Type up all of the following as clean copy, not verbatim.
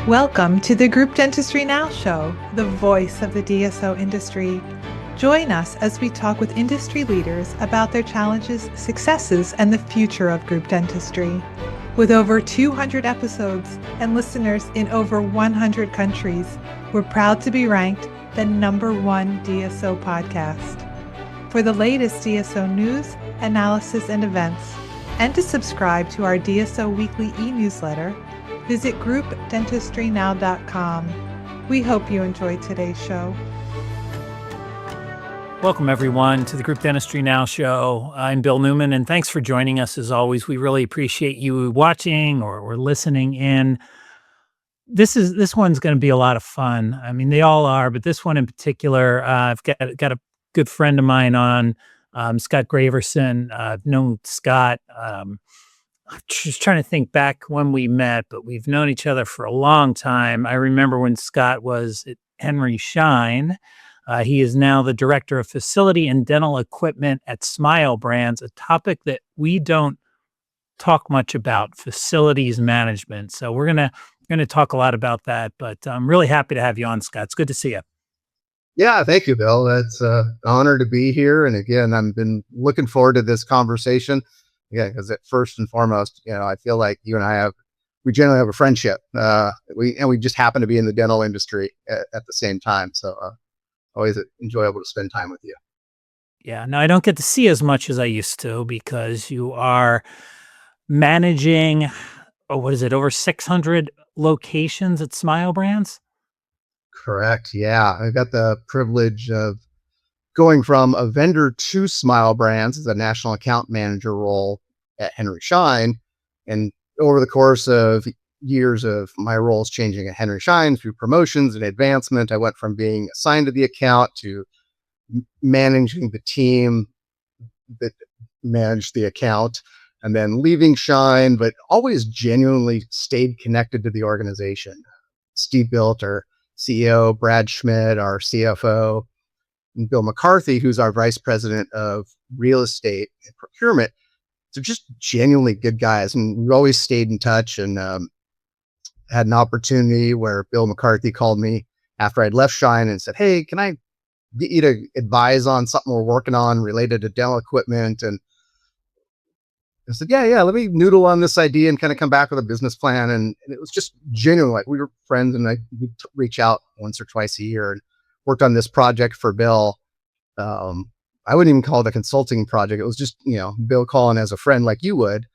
Welcome to the Group Dentistry Now show, the voice of the DSO industry. Join us as we talk with industry leaders about their challenges, successes, and the future of group dentistry. With over 200 episodes and listeners in over 100 countries, we're proud to be ranked the #1 DSO podcast. For the latest DSO news, analysis, and events, and to subscribe to our DSO weekly e-newsletter, visit groupdentistrynow.com. We hope you enjoyed today's show. Welcome, everyone, to the Group Dentistry Now show. I'm Bill Newman, and thanks for joining us as always. We really appreciate you watching or listening in. This one's going to be a lot of fun. I mean, they all are, but this one in particular, I've got a good friend of mine on, Scott Graverson. I've known Scott. I'm just trying to think back when we met, but we've known each other for a long time. I remember when Scott was at Henry Schein. He is now the Director of Facility and Dental Equipment at Smile Brands, a topic that we don't talk much about, facilities management. So we're gonna talk a lot about that, but I'm really happy to have you on, Scott. It's good to see you. Yeah, thank you, Bill. It's an honor to be here. And again, I've been looking forward to this conversation. Yeah, because first and foremost, I feel like you and we generally have a friendship. We just happen to be in the dental industry at the same time. So always enjoyable to spend time with you. Yeah, no, I don't get to see as much as I used to because you are managing, over 600 locations at Smile Brands? Correct. Yeah, I got the privilege of going from a vendor to Smile Brands as a national account manager role at Henry Schein. And over the course of years of my roles changing at Henry Schein through promotions and advancement, I went from being assigned to the account to managing the team that managed the account, and then leaving Schein, but always genuinely stayed connected to the organization. Steve Built, our CEO, Brad Schmidt, our CFO, and Bill McCarthy, who's our vice president of real estate and procurement. They're just genuinely good guys. And we always stayed in touch, and had an opportunity where Bill McCarthy called me after I'd left Schein and said, "Hey, can I get you to advise on something we're working on related to dental equipment?" And I said, yeah, let me noodle on this idea and kind of come back with a business plan. And it was just genuine. Like, we were friends, and we'd reach out once or twice a year and worked on this project for Bill. I wouldn't even call it a consulting project. It was just, Bill calling as a friend like you would.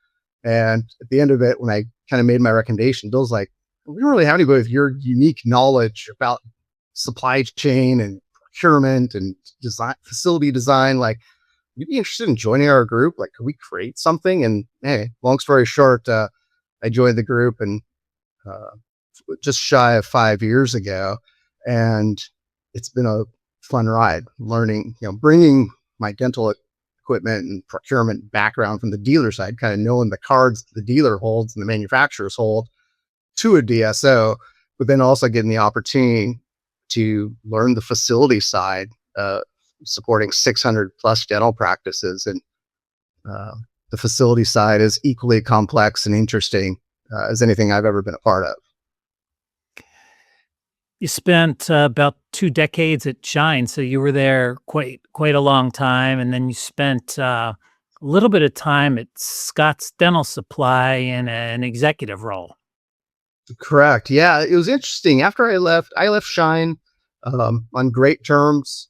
And at the end of it, when I kind of made my recommendation, Bill's like, "We don't really have anybody with your unique knowledge about supply chain and procurement and design, facility design. Like, you'd be interested in joining our group? Like, could we create something?" And hey, long story short, I joined the group and just shy of 5 years ago. And it's been a fun ride, learning, bringing my dental equipment and procurement background from the dealer side, kind of knowing the cards the dealer holds and the manufacturers hold, to a DSO, but then also getting the opportunity to learn the facility side, supporting 600 plus dental practices. And the facility side is equally complex and interesting as anything I've ever been a part of. You spent about 2 decades at Schein, so you were there quite a long time, and then you spent a little bit of time at Scott's Dental Supply in an executive role. Correct. Yeah, it was interesting. After I left Schein on great terms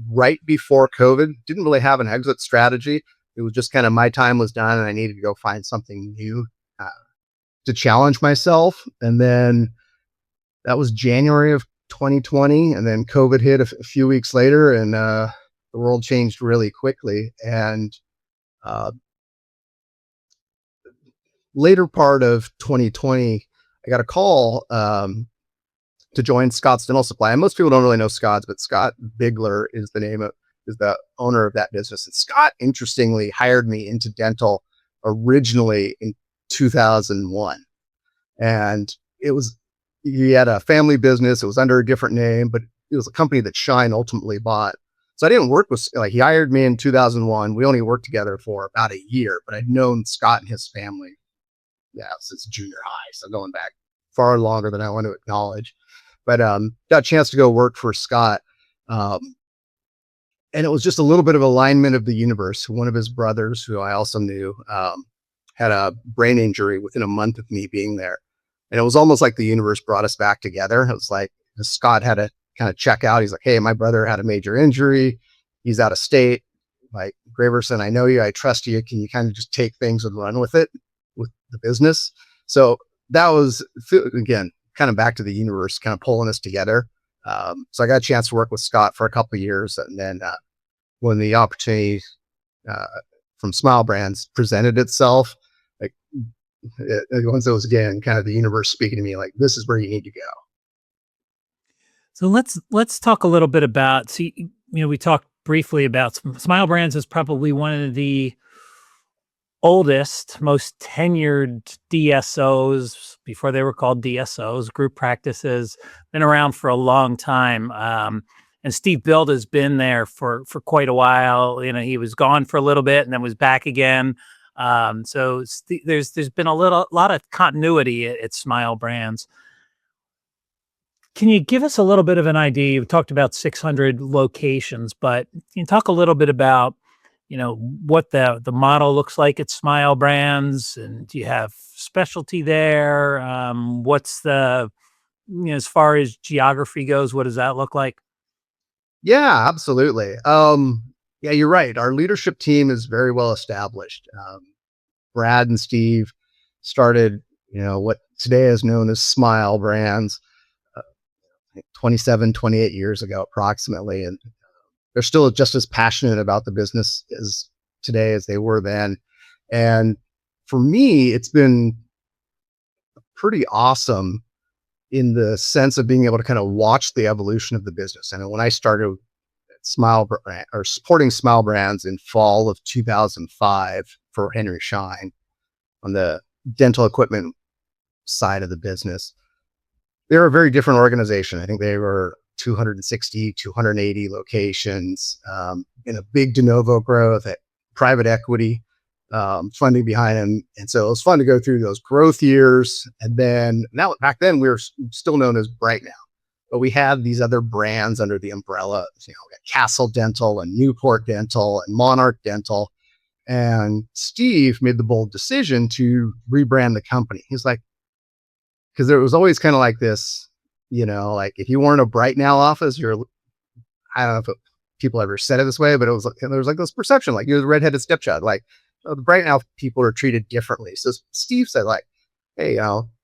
right before COVID. Didn't really have an exit strategy. It was just kind of my time was done, and I needed to go find something new to challenge myself. And then that was January of 2020, and then COVID hit a few weeks later, and the world changed really quickly. And later part of 2020, I got a call to join Scott's Dental Supply. And most people don't really know Scott's, but Scott Bigler is the owner of that business. And Scott, interestingly, hired me into dental originally in 2001. And he had a family business. It was under a different name, but it was a company that Schein ultimately bought. So I didn't work with, he hired me in 2001. We only worked together for about a year, but I'd known Scott and his family, since junior high. So going back far longer than I want to acknowledge. But got a chance to go work for Scott. Um, and it was just a little bit of alignment of the universe. One of his brothers, who I also knew, had a brain injury within a month of me being there. And it was almost like the universe brought us back together. It was like Scott had to kind of check out. He's like, hey, my brother had a major injury. He's out of state. Like, Graverson, I know you. I trust you. Can you kind of just take things and run with it, with the business? So that was, again, kind of back to the universe, kind of pulling us together. So I got a chance to work with Scott for a couple of years. And then when the opportunity from Smile Brands presented itself, like, once it was, again, kind of the universe speaking to me, like, this is where you need to go. So let's talk a little bit about, we talked briefly about Smile Brands is probably one of the oldest, most tenured DSOs, before they were called DSOs, group practices, been around for a long time. And Steve Bild has been there for quite a while. He was gone for a little bit and then was back again. So there's been a lot of continuity at Smile Brands. Can you give us a little bit of an idea? You talked about 600 locations, but can you talk a little bit about, what the model looks like at Smile Brands, and do you have specialty there? What's as far as geography goes, what does that look like? Yeah, absolutely. Yeah, you're right. Our leadership team is very well established. Brad and Steve started, what today is known as Smile Brands, 27, 28 years ago, approximately. And they're still just as passionate about the business as today as they were then. And for me, it's been pretty awesome in the sense of being able to kind of watch the evolution of the business. And when I started at supporting Smile Brands in fall of 2005 for Henry Schein on the dental equipment side of the business, they're a very different organization. I think they were 260, 280 locations, in a big de novo growth, at private equity funding behind them. And so it was fun to go through those growth years. And then back then we were still known as Bright Now, but we had these other brands under the umbrella, we got Castle Dental and Newport Dental and Monarch Dental. And Steve made the bold decision to rebrand the company. He's like, because there was always kind of like this, like, if you weren't a Bright Now office, I don't know if people ever said it this way, but there was like this perception, like you're the redheaded stepchild, like, the Bright Now people are treated differently. So Steve said, like, hey,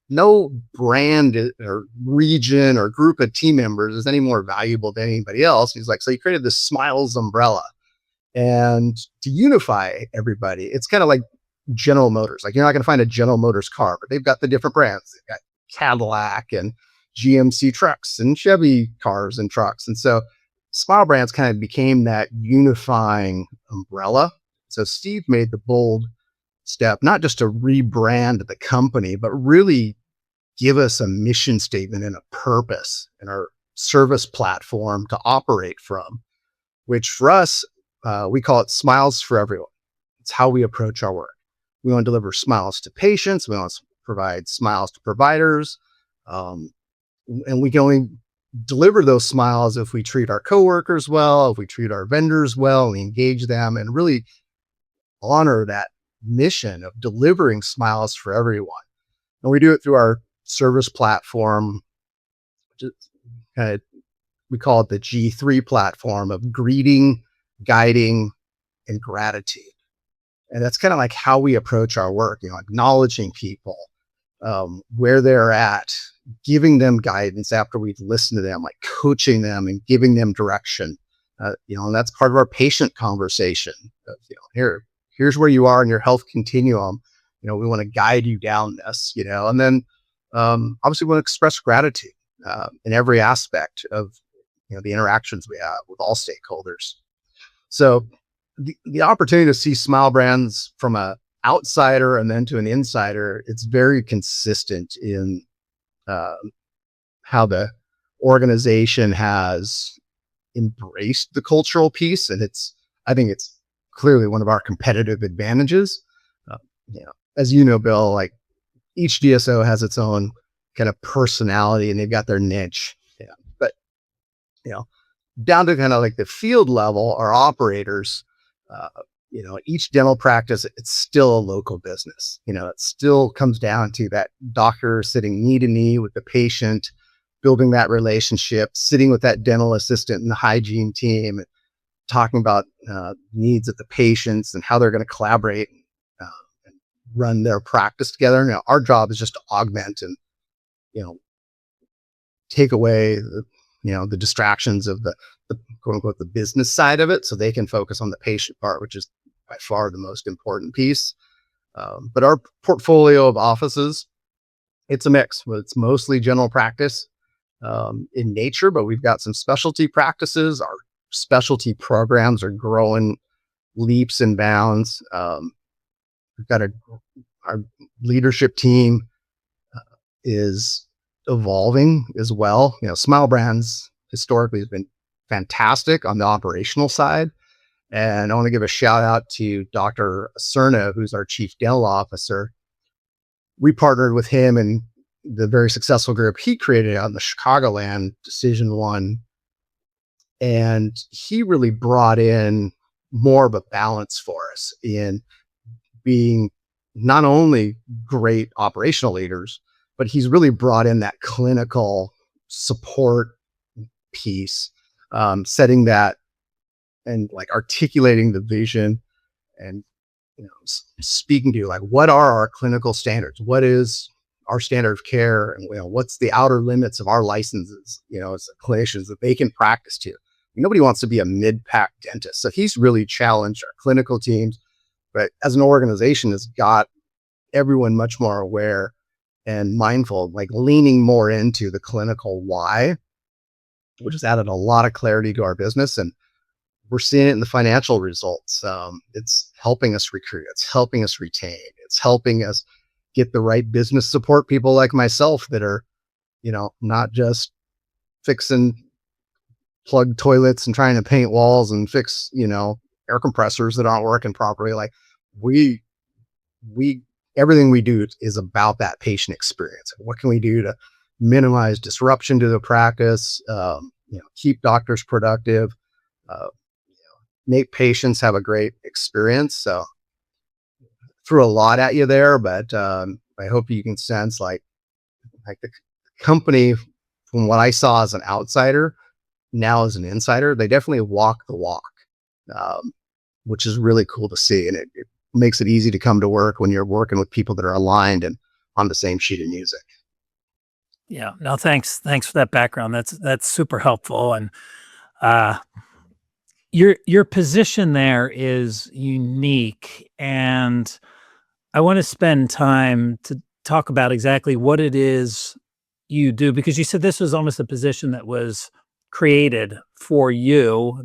no brand or region or group of team members is any more valuable than anybody else. He's like, so he created this Smiles umbrella, and to unify everybody. It's kind of like General Motors. Like, you're not going to find a General Motors car, but they've got the different brands. They've got Cadillac and GMC trucks and Chevy cars and trucks. And so Smile Brands kind of became that unifying umbrella. So Steve made the bold step, not just to rebrand the company, but really give us a mission statement and a purpose and our service platform to operate from, which for us, we call it Smiles for Everyone. It's how we approach our work. We want to deliver smiles to patients. We want to provide smiles to providers. And we can only deliver those smiles if we treat our coworkers well, if we treat our vendors well, we engage them and really honor that mission of delivering smiles for everyone. And we do it through our service platform. We call it the G3 platform of greeting, guiding, and gratitude. And that's kind of like how we approach our work, acknowledging people, where they're at, giving them guidance after we've listened to them, like coaching them and giving them direction. And that's part of our patient conversation. Here's where you are in your health continuum. We want to guide you down this, and then obviously we want to express gratitude in every aspect of, the interactions we have with all stakeholders. So the opportunity to see Smile Brands from a outsider and then to an insider, it's very consistent in how the organization has embraced the cultural piece. And I think it's clearly one of our competitive advantages. As you know, Bill, like, each DSO has its own kind of personality and they've got their niche. Yeah. But, you know, down to kind of like the field level, our operators, each dental practice, it's still a local business. It still comes down to that doctor sitting knee to knee with the patient, building that relationship, sitting with that dental assistant and the hygiene team, talking about needs of the patients and how they're going to collaborate and run their practice together. Now, our job is just to augment and, take away the distractions of the quote unquote, the business side of it, so they can focus on the patient part, which is by far the most important piece. But our portfolio of offices, it's a mix. It's mostly general practice in nature, but we've got some specialty practices. Our specialty programs are growing leaps and bounds. We've got our leadership team is evolving as well. Smile Brands historically has been fantastic on the operational side. And I want to give a shout out to Dr. Cerna, who's our chief dental officer. We partnered with him and the very successful group he created on the Chicagoland Decision One. And he really brought in more of a balance for us in being not only great operational leaders, but he's really brought in that clinical support piece, setting that and like articulating the vision and speaking to like, what are our clinical standards? What is our standard of care? And what's the outer limits of our licenses, as clinicians that they can practice to? Nobody wants to be a mid-pack dentist. So he's really challenged our clinical teams, but as an organization has got everyone much more aware and mindful, like leaning more into the clinical why, which has added a lot of clarity to our business. And we're seeing it in the financial results. It's helping us recruit. It's helping us retain. It's helping us get the right business support people like myself that are, not just fixing plug toilets and trying to paint walls and fix, air compressors that aren't working properly. Like we everything we do is about that patient experience. What can we do to minimize disruption to the practice, keep doctors productive, make patients have a great experience. So threw a lot at you there, but I hope you can sense like the company, from what I saw as an outsider, now as an insider, they definitely walk the walk, which is really cool to see. And it makes it easy to come to work when you're working with people that are aligned and on the same sheet of music. Yeah, no, thanks for that background. That's super helpful. And your position there is unique, and I want to spend time to talk about exactly what it is you do, because you said this was almost a position that was created for you.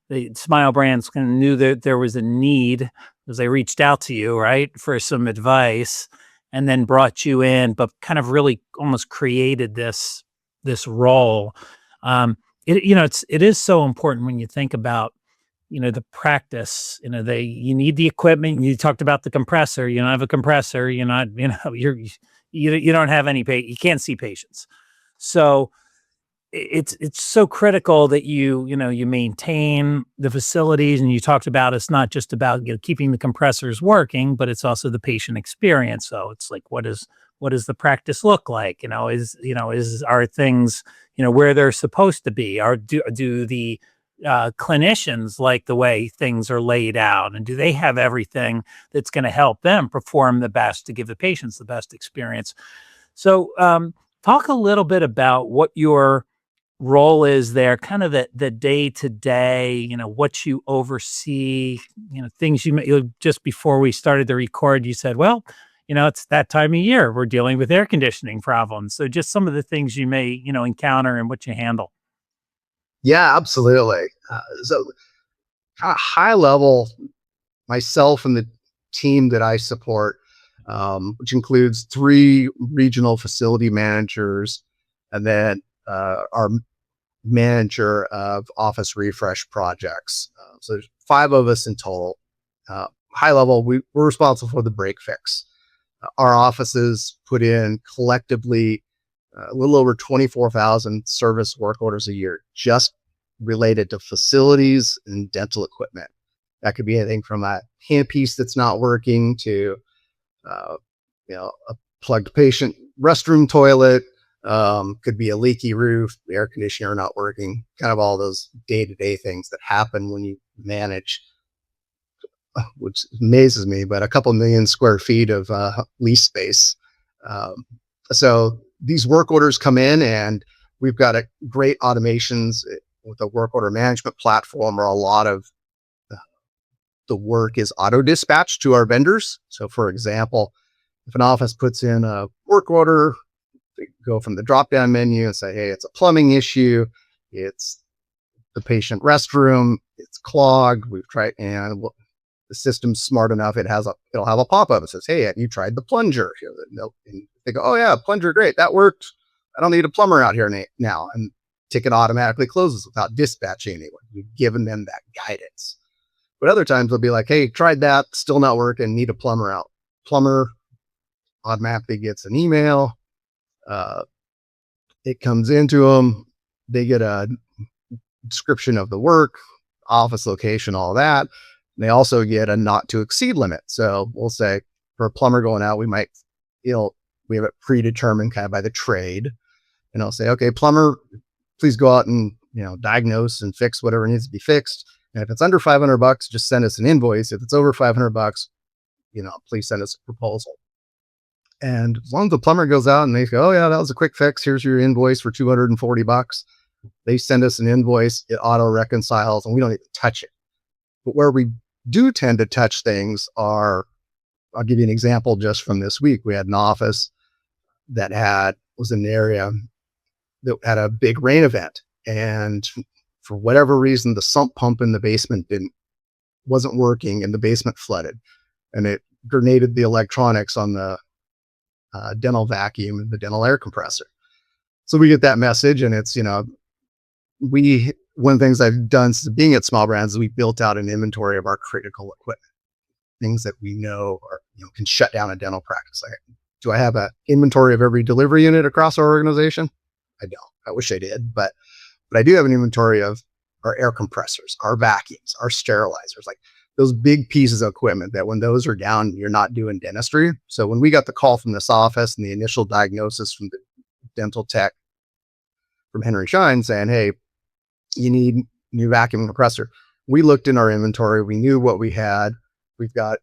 The Smile Brands kind of knew that there was a need because they reached out to you, right, for some advice, and then brought you in, but kind of really almost created this role. It is so important when you think about, the practice. You need the equipment. You talked about the compressor. You don't have a compressor. You're not, you don't have any you can't see patients. So it's so critical that you maintain the facilities. And you talked about, it's not just about keeping the compressors working, but it's also the patient experience. So it's like, what does the practice look like? Are things where they're supposed to be? Or do the clinicians like the way things are laid out, and do they have everything that's going to help them perform the best to give the patients the best experience? So talk a little bit about what your role is there, kind of the day to day, what you oversee, things just before we started to record, you said, well, it's that time of year, we're dealing with air conditioning problems. So just some of the things you may, encounter and what you handle. Yeah, absolutely. So kind of high level, myself and the team that I support, which includes 3 regional facility managers, and then our manager of office refresh projects. So there's 5 of us in total. High level, we're responsible for the break fix. Our offices put in collectively a little over 24,000 service work orders a year, just related to facilities and dental equipment. That could be anything from a handpiece that's not working to, uh, a plugged patient restroom toilet. Could be a leaky roof, the air conditioner not working, kind of all those day-to-day things that happen when you manage, which amazes me, but a couple million square feet of lease space. Um, so these work orders come in, and we've got a great automations with a work order management platform where a lot of the work is auto dispatched to our vendors. So for example, if an office puts in a work order, they go from the drop down menu and say, hey, it's a plumbing issue. It's the patient restroom. It's clogged. We've tried, and the system's smart enough. It'll have a pop-up that says, hey, have you tried the plunger? And they go, oh yeah, plunger, great. That worked. I don't need a plumber out here now. And ticket automatically closes without dispatching anyone. We've given them that guidance. But other times they'll be like, hey, tried that, still not working, need a plumber out. Plumber automatically gets an email. It comes into them. They get a description of the work, office location, all that. And they also get a not to exceed limit. So we'll say for a plumber going out, we have it predetermined kind of by the trade. And I'll say, okay, plumber, please go out and, diagnose and fix whatever needs to be fixed. And if it's under $500, just send us an invoice. If it's over $500, please send us a proposal. And as long as the plumber goes out and they go, oh yeah, that was a quick fix. Here's your invoice for $240. They send us an invoice. It auto reconciles, and we don't even touch it. But where we do tend to touch things are, I'll give you an example just from this week. We had an office that was in an area that had a big rain event, and for whatever reason, the sump pump in the basement wasn't working, and the basement flooded, and it grenaded the electronics on the dental vacuum and the dental air compressor. So we get that message, and it's, one of the things I've done since being at Small Brands is we built out an inventory of our critical equipment, things that we know are, can shut down a dental practice. Do I have an inventory of every delivery unit across our organization? I don't. I wish I did, but I do have an inventory of our air compressors, our vacuums, our sterilizers, like those big pieces of equipment that when those are down, you're not doing dentistry. So when we got the call from this office and the initial diagnosis from the dental tech from Henry Schein saying, hey, you need new vacuum compressor, we looked in our inventory. We knew what we had. We've got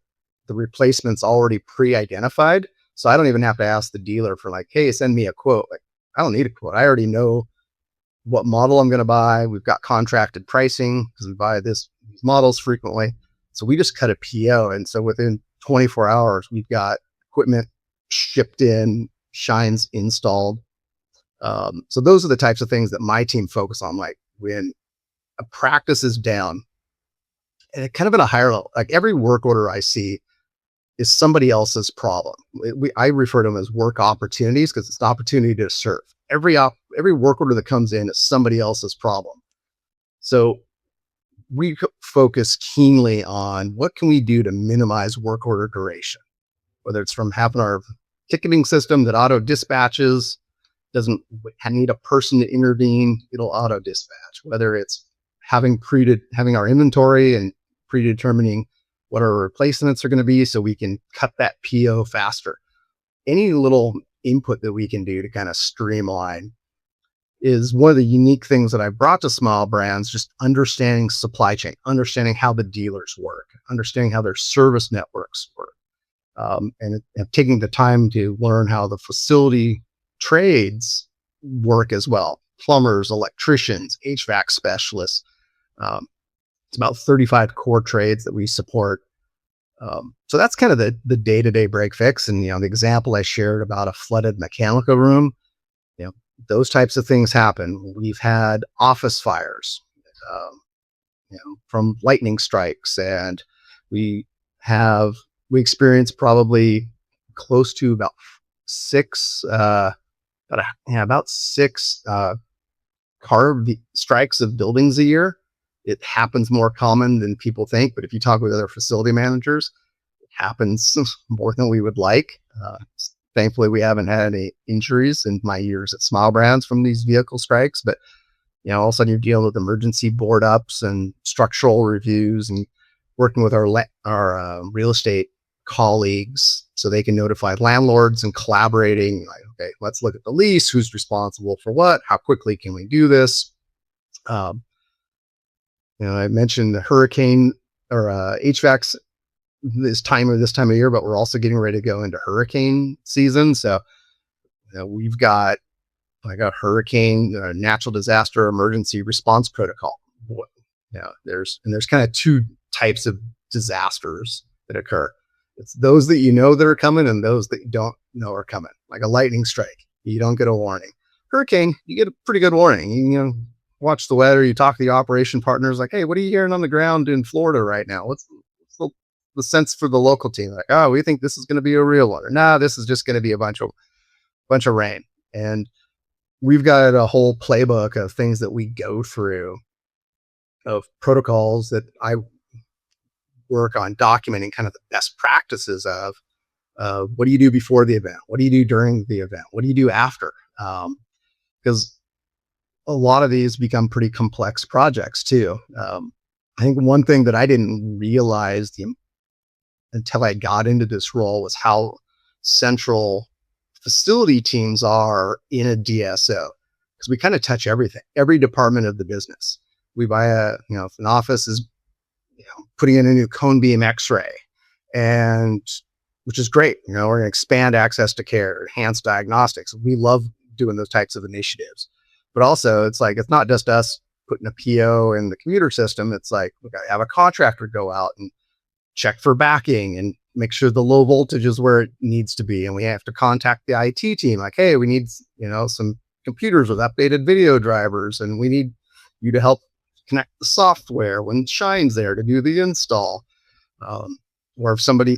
the replacements already pre-identified. So I don't even have to ask the dealer for like, hey, send me a quote. Like, I don't need a quote. I already know what model I'm going to buy. We've got contracted pricing because we buy these models frequently. So we just cut a PO. And so within 24 hours, we've got equipment shipped in, shines installed. So those are the types of things that my team focus on. Like when a practice is down, and kind of at a higher level, like every work order I see is somebody else's problem. I refer to them as work opportunities because it's an opportunity to serve. Every work order that comes in is somebody else's problem. So we focus keenly on what can we do to minimize work order duration, whether it's from having our ticketing system that auto dispatches, doesn't need a person to intervene, it'll auto dispatch, whether it's having our inventory and predetermining what our replacements are going to be so we can cut that PO faster. Any little input that we can do to kind of streamline is one of the unique things that I brought to Small Brands, just understanding supply chain, understanding how the dealers work, understanding how their service networks work, and taking the time to learn how the facility trades work as well. Plumbers, electricians, HVAC specialists. It's about 35 core trades that we support. So that's kind of the day-to-day break fix. And, the example I shared about a flooded mechanical room, those types of things happen. We've had office fires, from lightning strikes, and we experienced probably close to about six car strikes of buildings a year. It happens more common than people think, but if you talk with other facility managers, it happens more than we would like. Thankfully, we haven't had any injuries in my years at Smile Brands from these vehicle strikes, but all of a sudden you're dealing with emergency board ups and structural reviews and working with our real estate colleagues so they can notify landlords and collaborating. Like, okay, let's look at the lease. Who's responsible for what? How quickly can we do this? I mentioned the hurricane or HVACs this time of year, but we're also getting ready to go into hurricane season. So we've got like a hurricane, natural disaster emergency response protocol. There's kind of two types of disasters that occur. It's those that that are coming and those that you don't know are coming. Like a lightning strike, you don't get a warning. Hurricane, you get a pretty good warning. You watch the weather, you talk to the operation partners, like, hey, what are you hearing on the ground in Florida right now? What's the sense for the local team? Like, oh, we think this is going to be a real one. Or, nah, this is just going to be a bunch of rain. And we've got a whole playbook of things that we go through, of protocols that I work on documenting kind of the best practices of what do you do before the event? What do you do during the event? What do you do after? Because a lot of these become pretty complex projects too. I think one thing that I didn't realize until I got into this role was how central facility teams are in a DSO, because we kind of touch everything, every department of the business. We buy if an office is putting in a new cone beam x-ray, and which is great. We're going to expand access to care, enhance diagnostics. We love doing those types of initiatives. But also it's like, it's not just us putting a PO in the computer system. It's like, we got to have a contractor go out and check for backing and make sure the low voltage is where it needs to be. And we have to contact the IT team. Like, hey, we need, some computers with updated video drivers, and we need you to help connect the software when Shine's there to do the install. Or if somebody,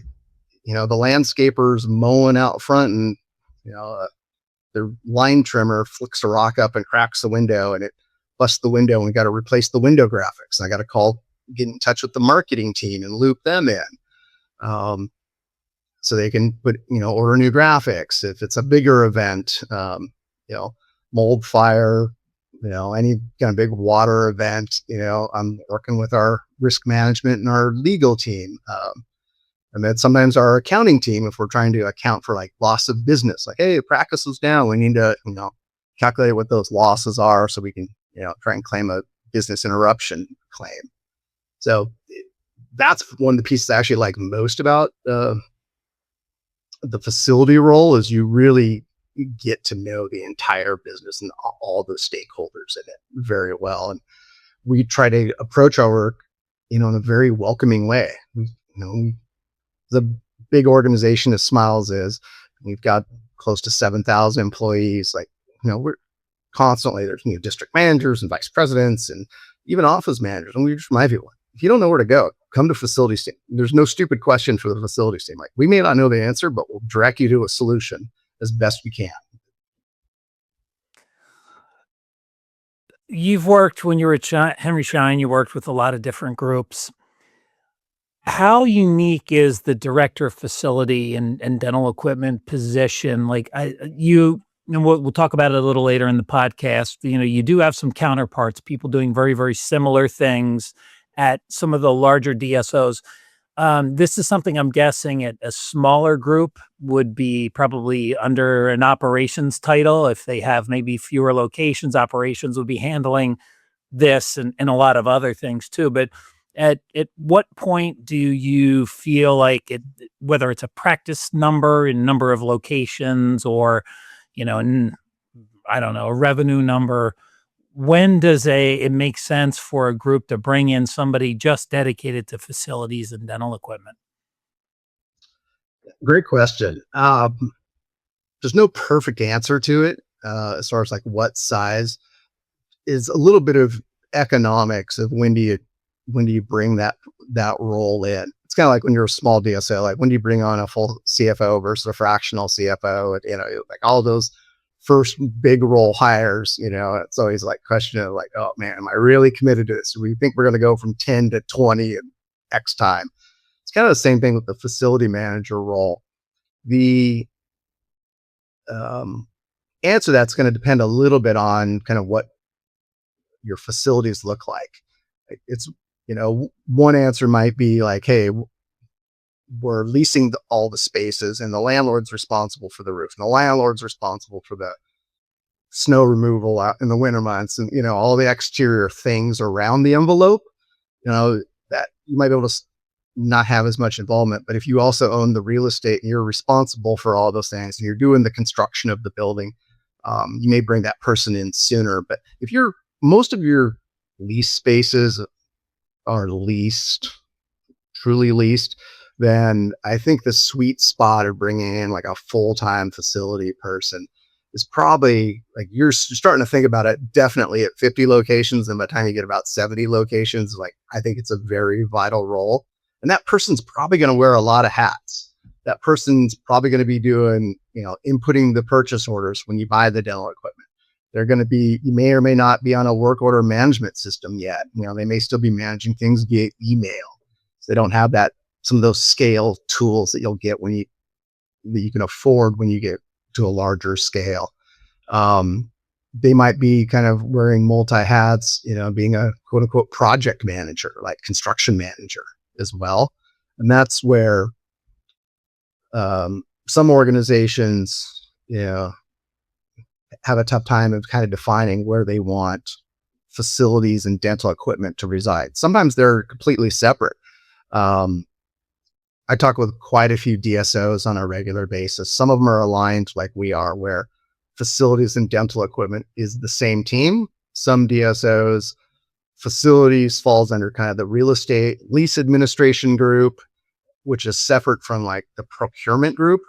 the landscaper's mowing out front and, their line trimmer flicks a rock up and cracks the window and it busts the window, and we got to replace the window graphics. And I got to get in touch with the marketing team and loop them in. So they can order new graphics. If it's a bigger event, mold, fire, any kind of big water event, I'm working with our risk management and our legal team. And then sometimes our accounting team, if we're trying to account for like loss of business, like, hey, practice was down, we need to, calculate what those losses are so we can, try and claim a business interruption claim. So that's one of the pieces I actually like most about the facility role, is you really get to know the entire business and all the stakeholders in it very well. And we try to approach our work, in a very welcoming way. The big organization as Smiles is, we've got close to 7,000 employees. Like, we're constantly, there's district managers and vice presidents and even office managers. And we just remind people, if you don't know where to go, come to facilities team. There's no stupid question for the facilities team. Like, we may not know the answer, but we'll direct you to a solution as best we can. You've worked, when you were at Henry Schein, you worked with a lot of different groups. How unique is the director of facility and dental equipment position? Like, we'll talk about it a little later in the podcast. You do have some counterparts, people doing very, very similar things at some of the larger DSOs. This is something I'm guessing at a smaller group would be probably under an operations title. If they have maybe fewer locations, operations would be handling this and a lot of other things too. But at what point do you feel like it, whether it's a practice number in number of locations or, I don't know, a revenue number, when does it make sense for a group to bring in somebody just dedicated to facilities and dental equipment? Great question. There's no perfect answer to it. As far as like what size, is a little bit of economics of when do you bring that role in. It's kind of like when you're a small DSO, like when do you bring on a full CFO versus a fractional CFO, like all those first big role hires, it's always like question of like, oh man, am I really committed to this? Do we think we're going to go from 10 to 20 in X time? It's kind of the same thing with the facility manager role. The answer that's going to depend a little bit on kind of what your facilities look like. It's, one answer might be like, hey, we're leasing all the spaces and the landlord's responsible for the roof and the landlord's responsible for the snow removal out in the winter months and, all the exterior things around the envelope, that you might be able to not have as much involvement. But if you also own the real estate and you're responsible for all those things and you're doing the construction of the building, you may bring that person in sooner. But if most of your lease spaces are truly leased, then I think the sweet spot of bringing in like a full-time facility person is probably like you're starting to think about it definitely at 50 locations. And by the time you get about 70 locations, like I think it's a very vital role. And that person's probably going to wear a lot of hats. That person's probably going to be doing, inputting the purchase orders when you buy the dental equipment. They're going to be, you may or may not be on a work order management system yet. They may still be managing things via email. So they don't have some of those scale tools that you'll get that you can afford when you get to a larger scale. They might be kind of wearing multi hats, being a quote unquote project manager, like construction manager as well. And that's where some organizations, have a tough time of kind of defining where they want facilities and dental equipment to reside. Sometimes they're completely separate. I talk with quite a few DSOs on a regular basis. Some of them are aligned like we are, where facilities and dental equipment is the same team. Some DSOs, facilities falls under kind of the real estate lease administration group, which is separate from like the procurement group.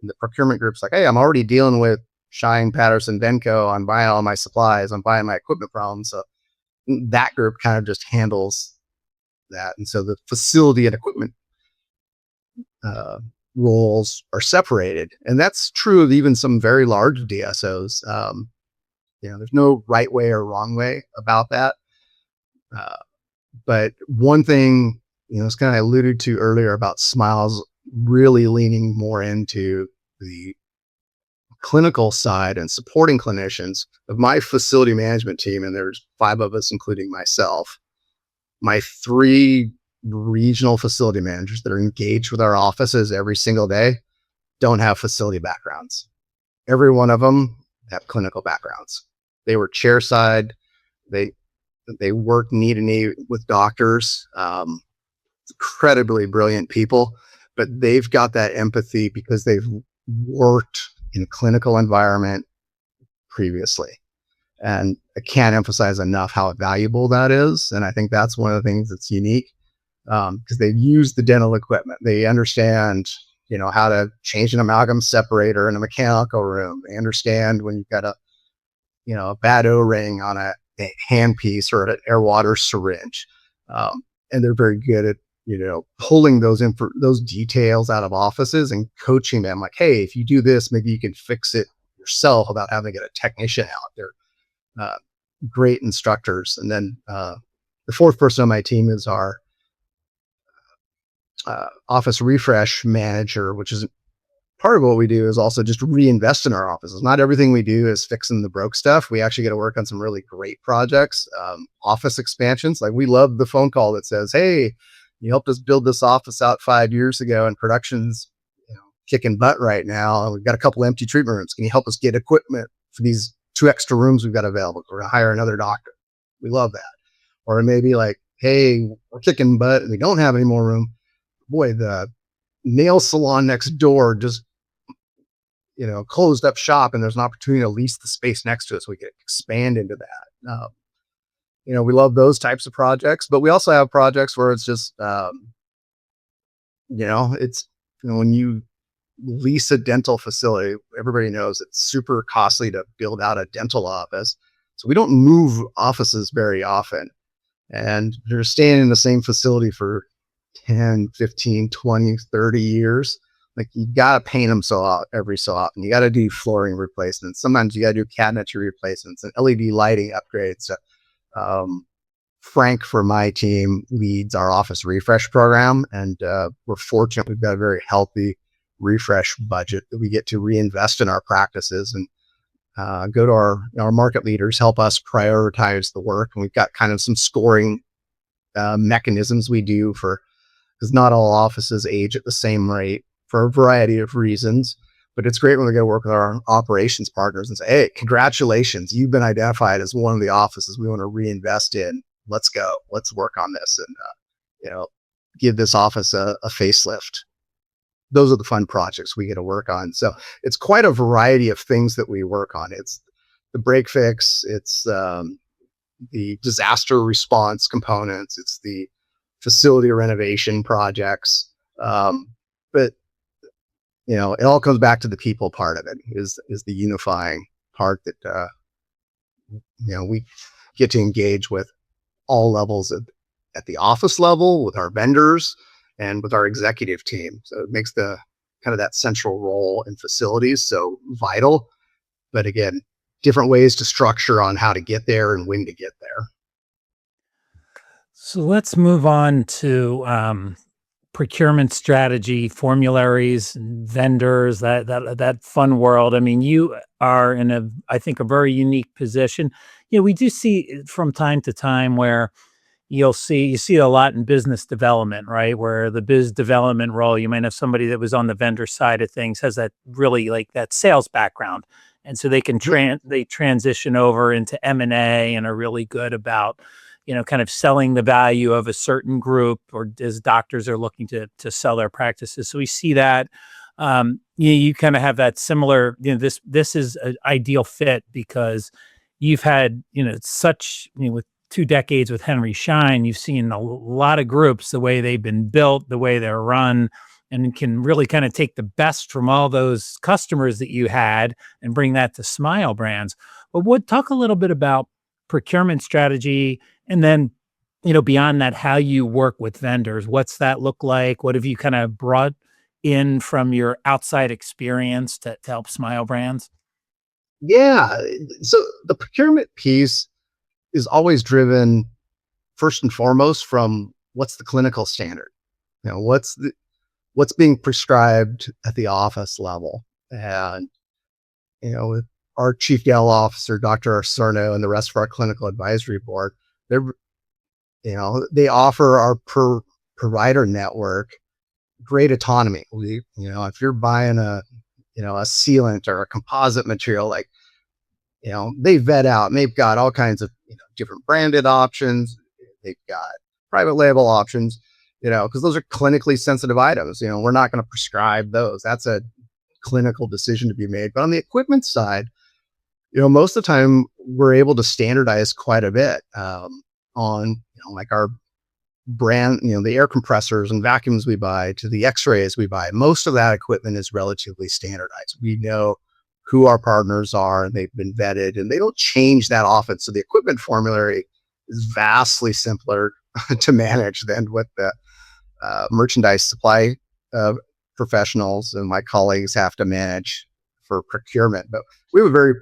And the procurement group's like, hey, I'm already dealing with Shine, Patterson, Venco. I'm buying all my supplies. I'm buying my equipment problems. So that group kind of just handles that. And so the facility and equipment roles are separated. And that's true of even some very large DSOs. There's no right way or wrong way about that. But one thing, it's kind of alluded to earlier about Smiles really leaning more into the clinical side and supporting clinicians of my facility management team. And there's 5 of us, including myself. My 3 regional facility managers that are engaged with our offices every single day don't have facility backgrounds. Every one of them have clinical backgrounds. They were chairside. They work knee to knee with doctors, incredibly brilliant people, but they've got that empathy because they've worked in a clinical environment previously. And I can't emphasize enough how valuable that is. And I think that's one of the things that's unique, because they've used the dental equipment. They understand, how to change an amalgam separator in a mechanical room. They understand when you've got a bad O-ring on a handpiece or an air water syringe. And they're very good at, pulling those details out of offices and coaching them like, hey, if you do this, maybe you can fix it yourself without having to get a technician out. They're great instructors. And then the 4th person on my team is our office refresh manager, which is part of what we do is also just reinvest in our offices. Not everything we do is fixing the broke stuff. We actually get to work on some really great projects, office expansions. Like we love the phone call that says, hey, you helped us build this office out 5 years ago and production's kicking butt right now. We've got a couple empty treatment rooms. Can you help us get equipment for these 2 extra rooms we've got available? We're going to hire another doctor. We love that. Or maybe like, hey, we're kicking butt and we don't have any more room. Boy, the nail salon next door just closed up shop and there's an opportunity to lease the space next to it so we can expand into that. We love those types of projects, but we also have projects where it's just, it's, when you lease a dental facility, everybody knows it's super costly to build out a dental office. So we don't move offices very often. And they're staying in the same facility for 10, 15, 20, 30 years. Like you got to paint them every so often. You got to do flooring replacements. Sometimes you got to do cabinetry replacements and LED lighting upgrades. Frank, for my team, leads our office refresh program. And we're fortunate we've got a very healthy refresh budget that we get to reinvest in our practices and go to our market leaders, help us prioritize the work. And we've got kind of some scoring mechanisms we do because not all offices age at the same rate for a variety of reasons. But it's great when we go work with our operations partners and say, hey, congratulations, you've been identified as one of the offices we want to reinvest in. Let's go. Let's work on this and give this office a facelift. Those are the fun projects we get to work on. So it's quite a variety of things that we work on. It's the break fix, it's the disaster response components, it's the facility renovation projects. But it all comes back to the people part of it is the unifying part that we get to engage with all levels at the office level, with our vendors and with our executive team. So it makes the kind of that central role in facilities so vital. But again, different ways to structure on how to get there and when to get there. So let's move on to procurement strategy, formularies, vendors, that fun world. I mean, you are in I think, a very unique position. We do see from time to time where you see a lot in business development, right? Where the biz development role, you might have somebody that was on the vendor side of things, has that really like that sales background. And so they can they transition over into M&A and are really good about kind of selling the value of a certain group, or as doctors are looking to sell their practices. So we see that you kind of have that similar, this is an ideal fit because you've had, with 2 decades with Henry Schein, you've seen a lot of groups, the way they've been built, the way they're run, and can really kind of take the best from all those customers that you had and bring that to Smile Brands. But talk a little bit about procurement strategy, and then, beyond that, how you work with vendors. What's that look like? What have you kind of brought in from your outside experience to help Smile Brands? Yeah. So the procurement piece is always driven first and foremost from what's the clinical standard, what's being prescribed at the office level. And, with our chief dental officer, Dr. Arcerno, and the rest of our clinical advisory board, they offer our provider network great autonomy. If you're buying a sealant or a composite material, like, they vet out and they've got all kinds of, different branded options. They've got private label options, because those are clinically sensitive items. We're not going to prescribe those. That's a clinical decision to be made. But on the equipment side, most of the time we're able to standardize quite a bit on, like our brand, the air compressors and vacuums we buy to the x-rays we buy. Most of that equipment is relatively standardized. We know who our partners are and they've been vetted, and they don't change that often. So the equipment formulary is vastly simpler to manage than what the merchandise supply professionals and my colleagues have to manage for procurement. But we have a very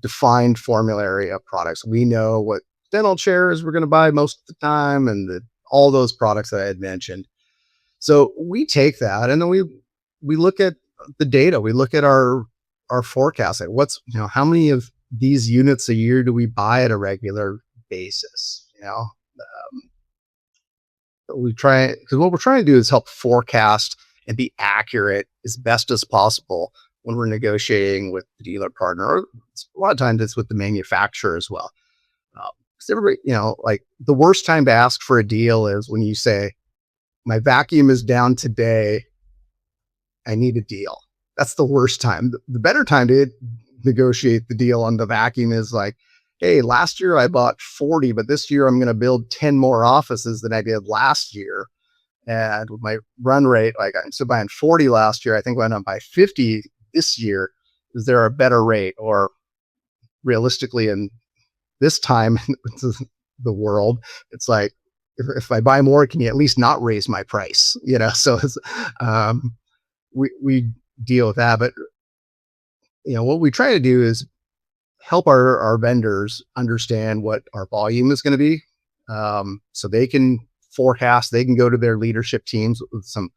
defined formulary of products. We know what dental chairs we're going to buy most of the time, and all those products that I had mentioned. So we take that and then we look at the data. We look at our forecast. Like how many of these units a year do we buy at a regular basis? We try, because what we're trying to do is help forecast and be accurate as best as possible when we're negotiating with the dealer partner. Or a lot of times it's with the manufacturer as well. Because everybody, like the worst time to ask for a deal is when you say, my vacuum is down today, I need a deal. That's the worst time. The better time to negotiate the deal on the vacuum is like, hey, last year I bought 40, but this year I'm going to build 10 more offices than I did last year. And with my run rate, like I'm still buying 40 last year, I think when I'm buy 50 this year, is there a better rate? Or realistically, in this time in the world, it's like, if I buy more, can you at least not raise my price? So it's, we deal with that. But, what we try to do is help our vendors understand what our volume is going to be, so they can forecast. They can go to their leadership teams with some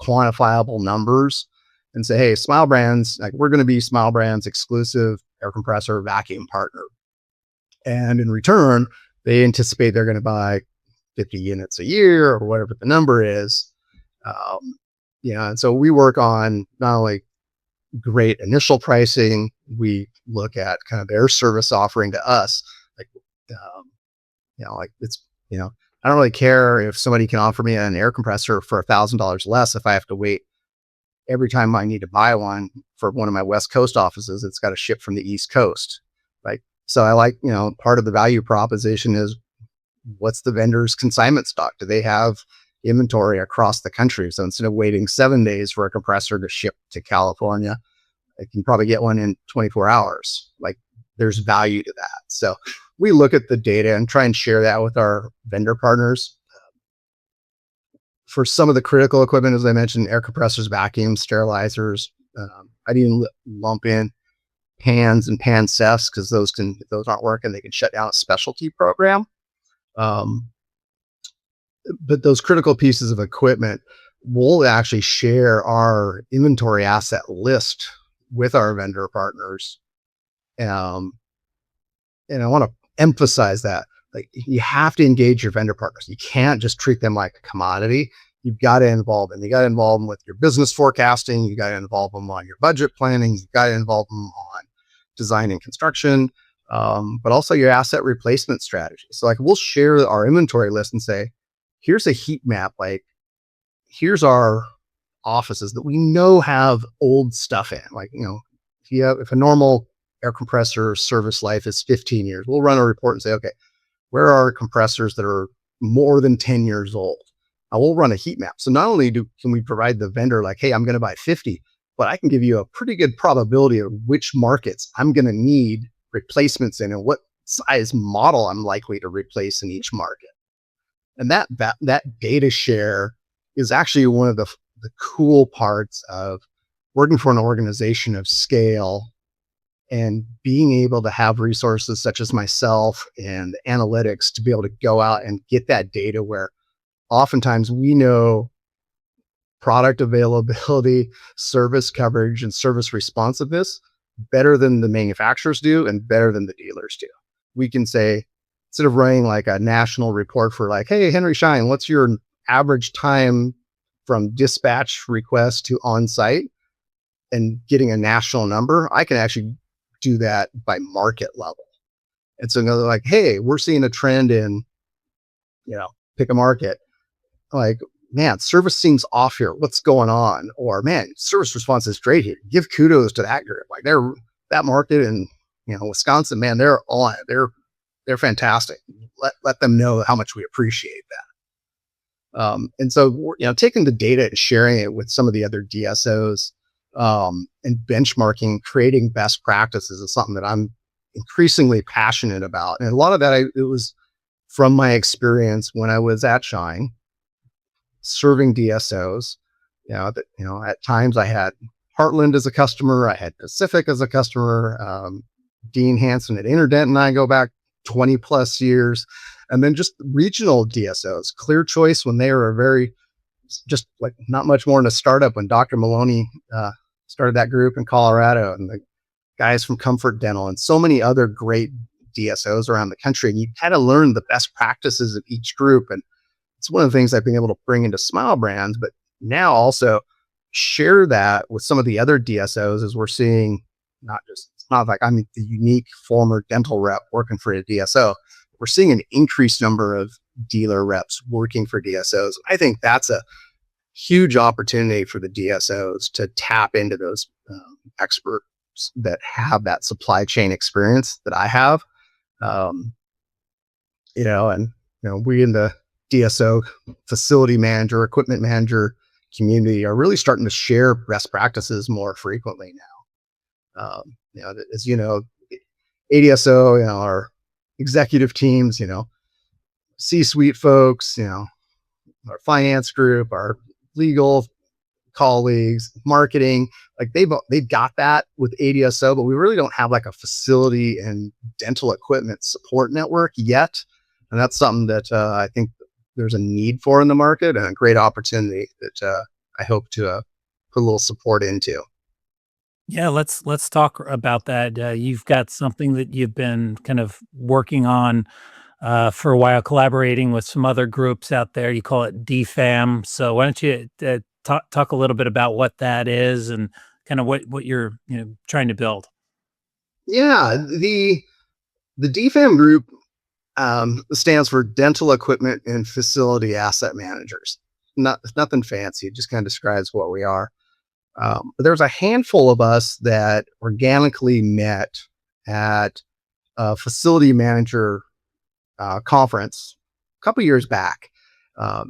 quantifiable numbers and say, hey, Smile Brands, like we're going to be Smile Brands exclusive air compressor vacuum partner. And in return, they anticipate they're going to buy 50 units a year or whatever the number is. And so we work on not only great initial pricing, we look at kind of their service offering to us. Like, I don't really care if somebody can offer me an air compressor for $1,000 less if I have to wait every time I need to buy one for one of my West Coast offices. It's got to ship from the East Coast. So I like, part of the value proposition is what's the vendor's consignment stock? Do they have inventory across the country? So instead of waiting 7 days for a compressor to ship to California, I can probably get one in 24 hours. Like there's value to that. So we look at the data and try and share that with our vendor partners. For some of the critical equipment, as I mentioned, air compressors, vacuums, sterilizers, I'd even lump in pans and pan sets because if those aren't working, they can shut down a specialty program. But those critical pieces of equipment, we'll actually share our inventory asset list with our vendor partners. And I want to emphasize that, like, you have to engage your vendor partners. You can't just treat them like a commodity. You've got to involve them. You got to involve them with your business forecasting. You got to involve them on your budget planning. You got to involve them on design and construction, but also your asset replacement strategy. So like we'll share our inventory list and say, here's a heat map. Like here's our offices that we know have old stuff in. Like, if a normal air compressor service life is 15 years, we'll run a report and say, okay, where are compressors that are more than 10 years old? We'll run a heat map. So not only can we provide the vendor like, hey, I'm going to buy 50, but I can give you a pretty good probability of which markets I'm going to need replacements in and what size model I'm likely to replace in each market. And that data share is actually one of the cool parts of working for an organization of scale and being able to have resources such as myself and analytics to be able to go out and get that data where oftentimes we know product availability, service coverage, and service responsiveness better than the manufacturers do and better than the dealers do. We can say, instead of running like a national report for like, hey, Henry Schein, what's your average time from dispatch request to on-site and getting a national number, I can actually do that by market level. And so they're like, hey, we're seeing a trend in, pick a market. Like, man, service seems off here. What's going on? Or man, service response is great here. Give kudos to that group. Like that market in, Wisconsin, man, they're on it. They're fantastic. Let them know how much we appreciate that. And so, taking the data and sharing it with some of the other DSOs, and benchmarking, creating best practices is something that I'm increasingly passionate about. And a lot of that, it was from my experience when I was at Schein, serving DSOs. At times I had Heartland as a customer, I had Pacific as a customer, Dean Hansen at Interdent and I go back 20 plus years, and then just regional DSOs, Clear Choice when they were just like not much more than a startup when Dr. Maloney started that group in Colorado, and the guys from Comfort Dental and so many other great DSOs around the country. And you kind of learn the best practices of each group. And it's one of the things I've been able to bring into Smile Brands, but now also share that with some of the other DSOs as we're seeing, it's not like I'm the unique former dental rep working for a DSO. We're seeing an increased number of dealer reps working for DSOs. I think that's a huge opportunity for the DSOs to tap into those experts that have that supply chain experience that I have. We in the DSO facility manager, equipment manager community are really starting to share best practices more frequently now. As ADSO, our executive teams, C-suite folks, our finance group, our legal colleagues, marketing, like they've got that with ADSO, but we really don't have like a facility and dental equipment support network yet. And that's something that I think there's a need for in the market and a great opportunity that I hope to put a little support into. Yeah, let's talk about that. You've got something that you've been kind of working on for a while, collaborating with some other groups out there. You call it DFAM. So why don't you talk a little bit about what that is and kind of what you're trying to build? Yeah, the DFAM group stands for Dental Equipment and Facility Asset Managers. Nothing fancy. It just kind of describes what we are. There's a handful of us that organically met at a facility manager conference a couple years back.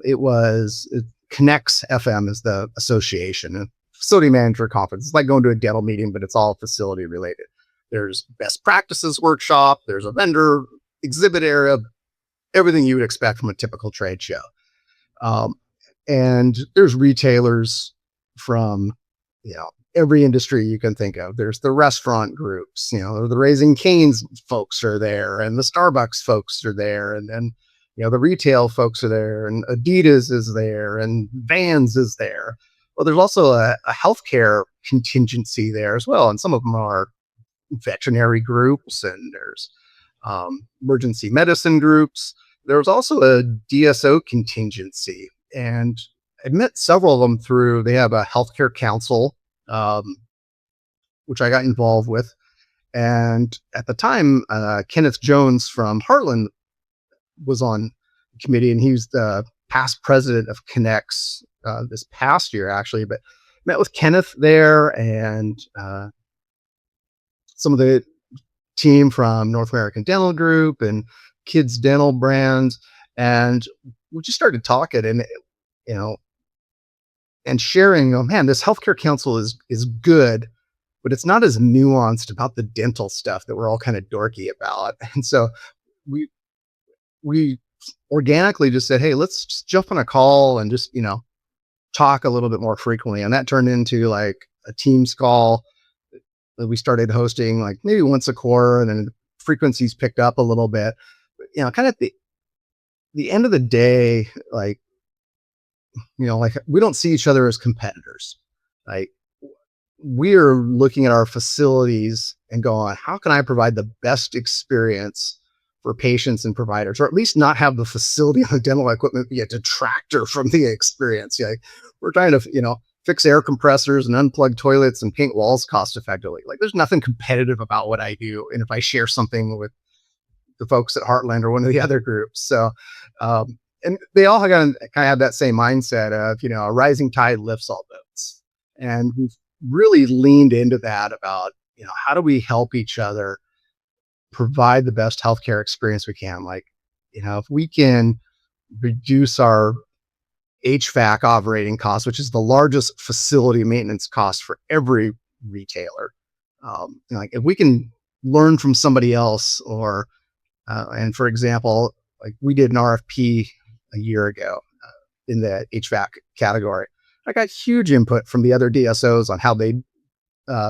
It Connects FM is the association, a facility manager conference. It's like going to a dental meeting, but it's all facility related. There's best practices workshop. There's a vendor exhibit area, everything you would expect from a typical trade show. And there's retailers from, every industry you can think of. There's the restaurant groups, the Raising Cane's folks are there, and the Starbucks folks are there, and then, the retail folks are there, and Adidas is there, and Vans is there. Well, there's also a healthcare contingency there as well, and some of them are veterinary groups, and there's emergency medicine groups. There's also a DSO contingency, and I met several of them through. They have a healthcare council, which I got involved with, and at the time, Kenneth Jones from Heartland was on the committee, and he's the past president of Connects this past year, actually. But met with Kenneth there, and some of the team from North American Dental Group and Kids Dental Brands, and we just started talking, and and sharing. Oh man, this healthcare council is good, but it's not as nuanced about the dental stuff that we're all kind of dorky about. And so we organically just said, hey, let's just jump on a call and just talk a little bit more frequently, and that turned into like a Teams call that we started hosting like maybe once a quarter, and then the frequencies picked up a little bit. But, kind of at the end of the day, like we don't see each other as competitors. Like, we're looking at our facilities and going, how can I provide the best experience for patients and providers, or at least not have the facility and the dental equipment be a detractor from the experience? We're trying to, fix air compressors and unplug toilets and paint walls cost effectively. Like, there's nothing competitive about what I do. And if I share something with the folks at Heartland or one of the other groups. So, and they all kind of have that same mindset of, a rising tide lifts all boats. And we've really leaned into that about, how do we help each other provide the best healthcare experience we can? Like, if we can reduce our HVAC operating costs, which is the largest facility maintenance cost for every retailer. Like, if we can learn from somebody else, or, and for example, like we did an RFP a year ago in the HVAC category. I got huge input from the other DSOs on how they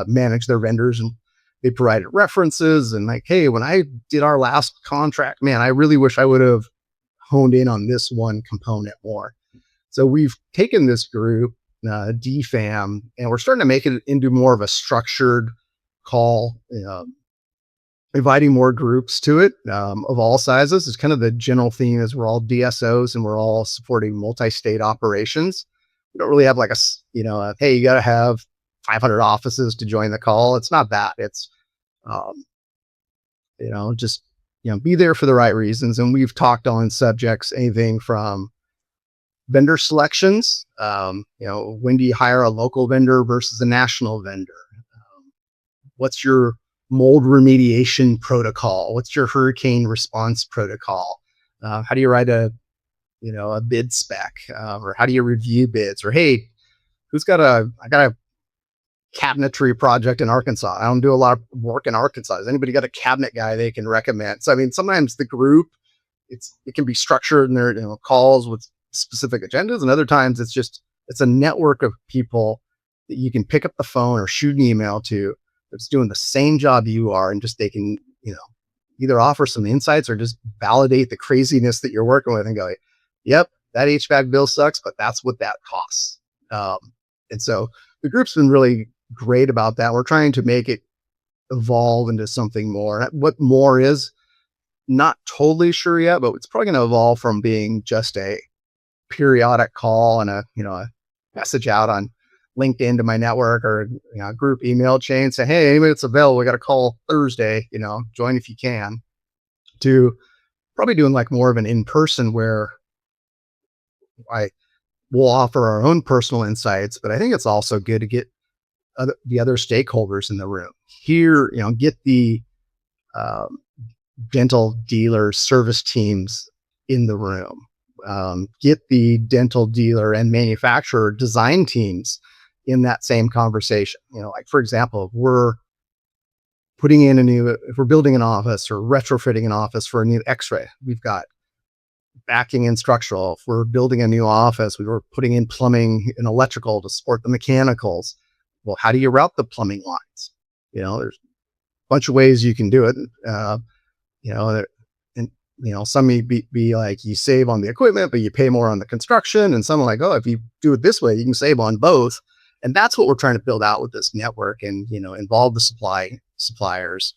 manage their vendors, and they provided references and like, hey, when I did our last contract, man, I really wish I would have honed in on this one component more. So we've taken this group, DFAM, and we're starting to make it into more of a structured call, inviting more groups to it of all sizes. It's kind of the general theme is we're all DSOs and we're all supporting multi-state operations. We don't really have like hey, you got to have 500 offices to join the call. It's not that. It's, just, be there for the right reasons. And we've talked on subjects, anything from vendor selections, when do you hire a local vendor versus a national vendor? What's your mold remediation protocol? What's your hurricane response protocol? How do you write a bid spec? Or how do you review bids? Or, hey, I got a cabinetry project in Arkansas. I don't do a lot of work in Arkansas. Has anybody got a cabinet guy they can recommend? So, I mean, sometimes the group, it can be structured in their calls with specific agendas, and other times it's a network of people that you can pick up the phone or shoot an email to that's doing the same job you are, and just they can either offer some insights or just validate the craziness that you're working with and go, yep, that HVAC bill sucks, but that's what that costs. Um, and so the group's been really great about that. We're trying to make it evolve into something more. What more is, not totally sure yet, but it's probably going to evolve from being just a periodic call and a message out on LinkedIn to my network, or a group email chain, say, hey, anybody that's available, we got a call Thursday, join if you can, to probably doing like more of an in-person, where I will offer our own personal insights, but I think it's also good to get the other stakeholders in the room here, get the um, dental dealer service teams in the room, get the dental dealer and manufacturer design teams in that same conversation. Like, for example, if we're building an office or retrofitting an office for a new x-ray, we've got backing and structural. If we're building a new office, we were putting in plumbing and electrical to support the mechanicals. Well, how do you route the plumbing lines? There's a bunch of ways you can do it. And some may be like, you save on the equipment, but you pay more on the construction. And some are like, oh, if you do it this way, you can save on both. And that's what we're trying to build out with this network, and involve the suppliers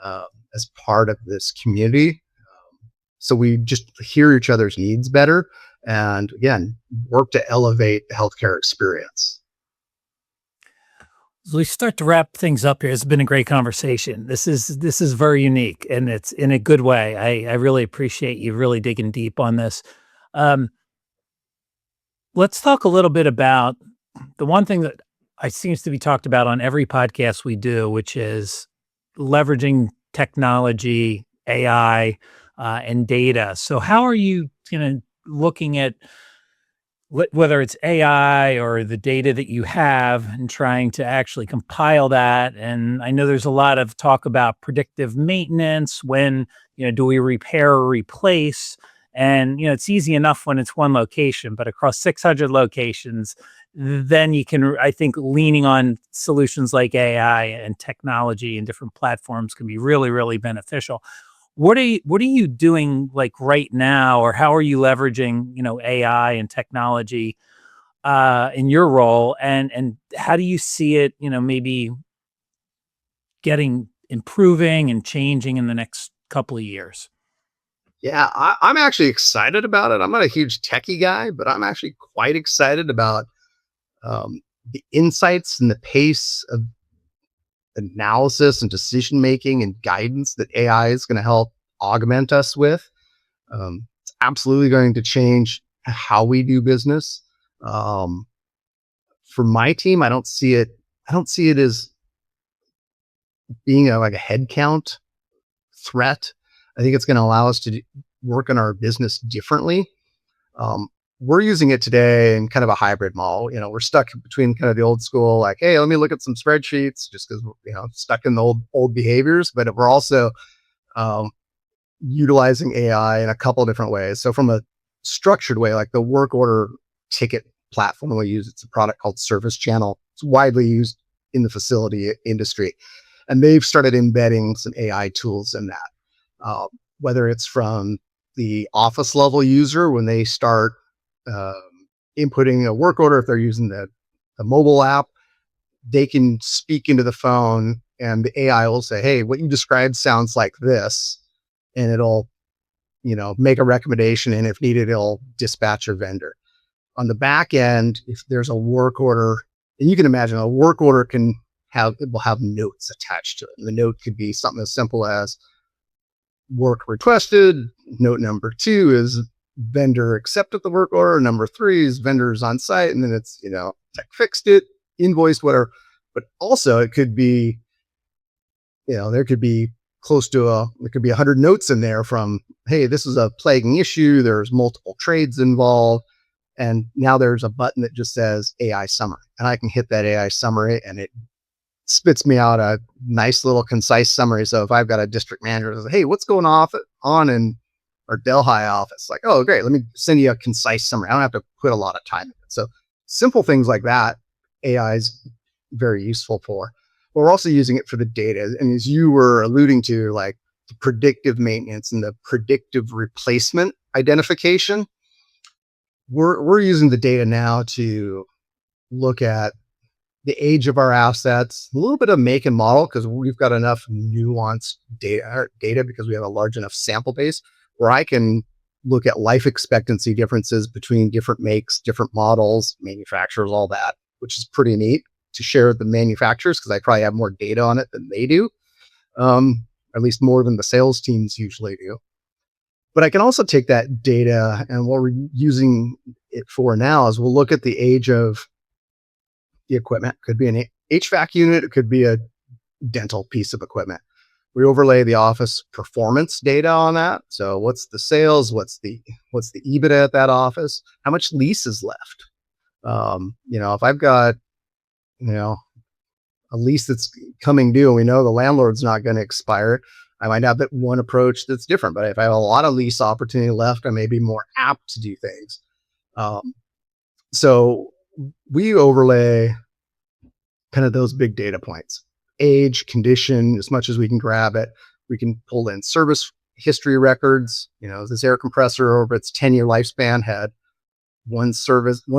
as part of this community. So we just hear each other's needs better, and again, work to elevate the healthcare experience. As we start to wrap things up here, it's been a great conversation. This is very unique, and it's in a good way. I really appreciate you really digging deep on this. Um, let's talk a little bit about the one thing that seems to be talked about on every podcast we do, which is leveraging technology, AI, and data. So how are you looking at whether it's AI or the data that you have and trying to actually compile that? And I know there's a lot of talk about predictive maintenance. When, do we repair or replace? And, it's easy enough when it's one location, but across 600 locations, then you can, I think, leaning on solutions like AI and technology and different platforms can be really, really beneficial. What are you doing like right now, or how are you leveraging, AI and technology in your role, and how do you see it, maybe improving and changing in the next couple of years? Yeah, I'm actually excited about it. I'm not a huge techie guy, but I'm actually quite excited about the insights and the pace of analysis and decision making and guidance that AI is going to help augment us with. It's absolutely going to change how we do business. For my team, I don't see it as being like a headcount threat. I think it's going to allow us to work on our business differently. We're using it today in kind of a hybrid model. We're stuck between kind of the old school, like, hey, let me look at some spreadsheets, just because stuck in the old behaviors. But we're also utilizing AI in a couple of different ways. So from a structured way, like the work order ticket platform we use, it's a product called Service Channel. It's widely used in the facility industry, and they've started embedding some AI tools in that. Whether it's from the office level user when they start inputting a work order, if they're using the mobile app, they can speak into the phone and the AI will say, hey, what you described sounds like this. And it'll, make a recommendation. And if needed, it'll dispatch a vendor. On the back end, if there's a work order, and you can imagine a work order will have notes attached to it. And the note could be something as simple as work requested. Note number 2 is vendor accepted the work order. Number 3 is vendors on site. And then it's, tech fixed it, invoiced, whatever. But also it could be, there could be there could be 100 notes in there from, hey, this is a plaguing issue. There's multiple trades involved. And now there's a button that just says AI summary. And I can hit that AI summary and it spits me out a nice little concise summary. So if I've got a district manager that says, hey, what's going on in our Delhi office? Like, oh, great. Let me send you a concise summary. I don't have to put a lot of time in it. So simple things like that, AI is very useful for. But we're also using it for the data. And as you were alluding to, like the predictive maintenance and the predictive replacement identification, we're using the data now to look at the age of our assets, a little bit of make and model, because we've got enough nuanced data because we have a large enough sample base where I can look at life expectancy differences between different makes, different models, manufacturers, all that, which is pretty neat to share with the manufacturers because I probably have more data on it than they do, at least more than the sales teams usually do. But I can also take that data, and what we're using it for now is we'll look at the age of the equipment. It could be an HVAC unit, it could be a dental piece of equipment. We overlay the office performance data on that. So what's the sales? What's the EBITDA at that office? How much lease is left? If I've got, a lease that's coming due, and we know the landlord's not going to expire, I might have that one approach that's different. But if I have a lot of lease opportunity left, I may be more apt to do things. So we overlay kind of those big data points, age, condition, as much as we can grab it. We can pull in service history records. This air compressor over its 10-year lifespan had one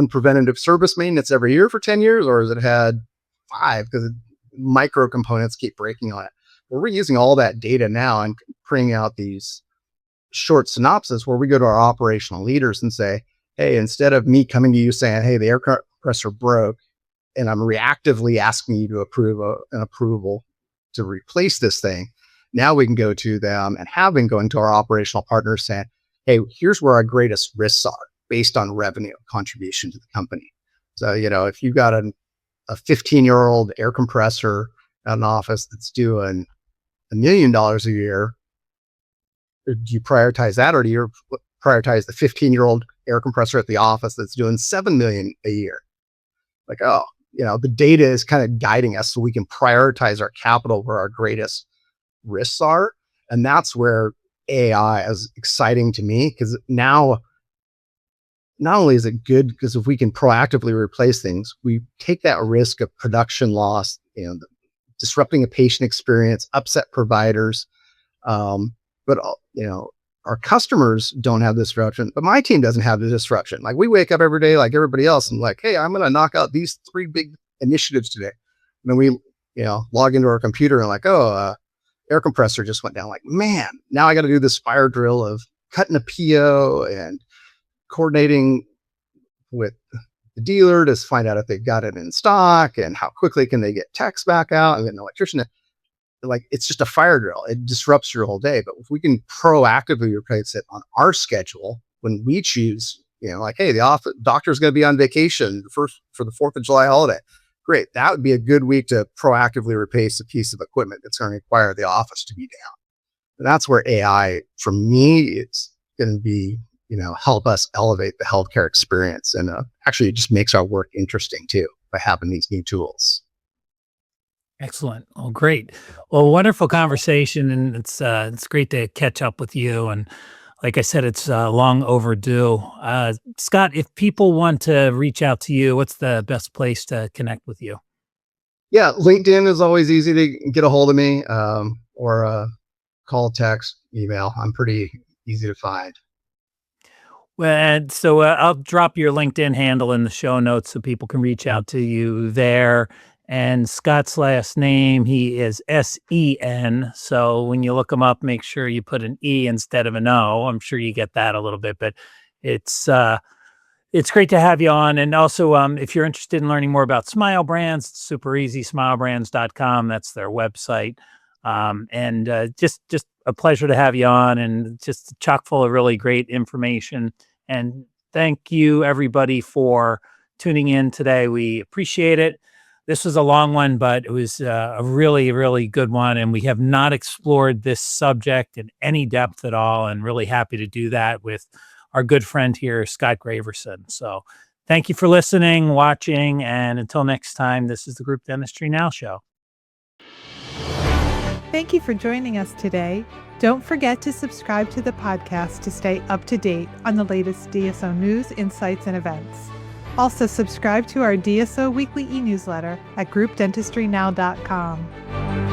preventative service maintenance every year for 10 years, or has it had 5 because micro components keep breaking on it? Well, we're using all that data now and printing out these short synopses where we go to our operational leaders and say, hey, instead of me coming to you saying, hey, the air compressor broke, and I'm reactively asking you to approve an approval to replace this thing, now we can go to them and have been going to our operational partners saying, hey, here's where our greatest risks are based on revenue contribution to the company. So, if you've got a 15-year-old air compressor at an office that's doing $1 million a year, do you prioritize that, or do you prioritize the 15-year-old air compressor at the office that's doing $7 million a year? Like, the data is kind of guiding us so we can prioritize our capital where our greatest risks are. And that's where AI is exciting to me, because now not only is it good because if we can proactively replace things, we take that risk of production loss, disrupting a patient experience, upset providers. But our customers don't have this disruption, but my team doesn't have the disruption. Like, we wake up every day like everybody else and like, hey, I'm going to knock out these 3 big initiatives today. And then we, log into our computer and like, air compressor just went down. Like, man, now I got to do this fire drill of cutting a PO and coordinating with the dealer to find out if they've got it in stock and how quickly can they get techs back out and get an electrician. Like, it's just a fire drill. It disrupts your whole day. But if we can proactively replace it on our schedule when we choose, like, hey, the doctor's going to be on vacation for the 4th of July holiday. Great. That would be a good week to proactively replace a piece of equipment that's going to require the office to be down. And that's where AI, for me, is going to be, help us elevate the healthcare experience. And actually, it just makes our work interesting too by having these new tools. Excellent. Oh, great. Well, wonderful conversation, and it's great to catch up with you. And like I said, it's long overdue. Scott, if people want to reach out to you, what's the best place to connect with you? Yeah, LinkedIn is always easy to get a hold of me, or call, text, email. I'm pretty easy to find. Well, and so I'll drop your LinkedIn handle in the show notes so people can reach out to you there. And Scott's last name, he is S-E-N. So when you look him up, make sure you put an E instead of an O. I'm sure you get that a little bit, but it's great to have you on. And also, if you're interested in learning more about Smile Brands, it's super easy, smilebrands.com. That's their website. And just a pleasure to have you on, and just chock full of really great information. And thank you, everybody, for tuning in today. We appreciate it. This was a long one, but it was a really, really good one. And we have not explored this subject in any depth at all, and really happy to do that with our good friend here, Scott Graverson. So thank you for listening, watching, and until next time, this is the Group Dentistry Now Show. Thank you for joining us today. Don't forget to subscribe to the podcast to stay up to date on the latest DSO news, insights, and events. Also, subscribe to our DSO weekly e-newsletter at groupdentistrynow.com.